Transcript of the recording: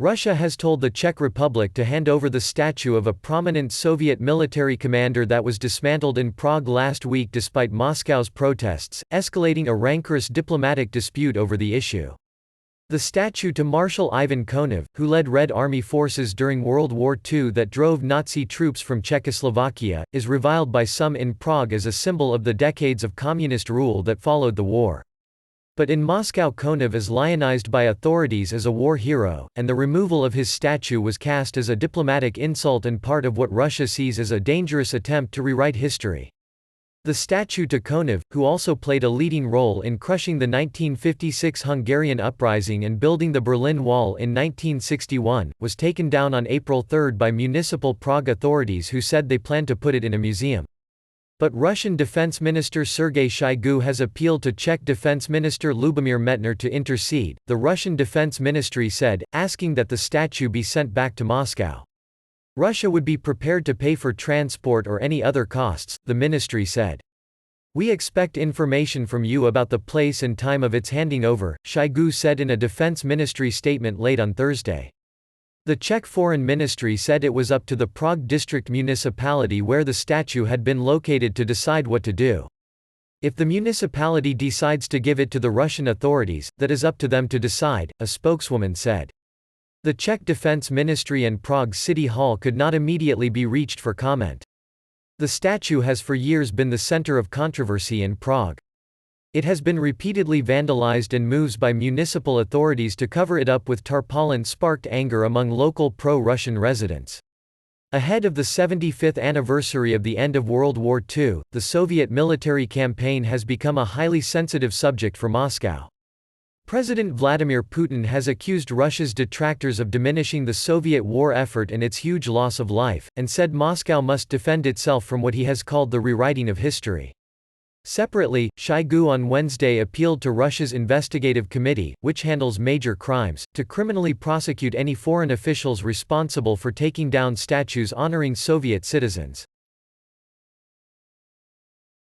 Russia has told the Czech Republic to hand over the statue of a prominent Soviet military commander that was dismantled in Prague last week despite Moscow's protests, escalating a rancorous diplomatic dispute over the issue. The statue to Marshal Ivan Konev, who led Red Army forces during World War II that drove Nazi troops from Czechoslovakia, is reviled by some in Prague as a symbol of the decades of communist rule that followed the war. But in Moscow, Konev is lionized by authorities as a war hero, and the removal of his statue was cast as a diplomatic insult and part of what Russia sees as a dangerous attempt to rewrite history. The statue to Konev, who also played a leading role in crushing the 1956 Hungarian uprising and building the Berlin Wall in 1961, was taken down on April 3 by municipal Prague authorities who said they planned to put it in a museum. But Russian Defense Minister Sergei Shoigu has appealed to Czech Defense Minister Lubomír Metnar to intercede, the Russian Defense Ministry said, asking that the statue be sent back to Moscow. Russia would be prepared to pay for transport or any other costs, the ministry said. "We expect information from you about the place and time of its handing over," Shoigu said in a defense ministry statement late on Thursday. The Czech Foreign Ministry said it was up to the Prague district municipality where the statue had been located to decide what to do. If the municipality decides to give it to the Russian authorities, that is up to them to decide, a spokeswoman said. The Czech Defense Ministry and Prague City Hall could not immediately be reached for comment. The statue has for years been the center of controversy in Prague. It has been repeatedly vandalized, and moves by municipal authorities to cover it up with tarpaulin sparked anger among local pro-Russian residents. Ahead of the 75th anniversary of the end of World War II, the Soviet military campaign has become a highly sensitive subject for Moscow. President Vladimir Putin has accused Russia's detractors of diminishing the Soviet war effort and its huge loss of life, and said Moscow must defend itself from what he has called the rewriting of history. Separately, Shoigu on Wednesday appealed to Russia's investigative committee, which handles major crimes, to criminally prosecute any foreign officials responsible for taking down statues honoring Soviet citizens.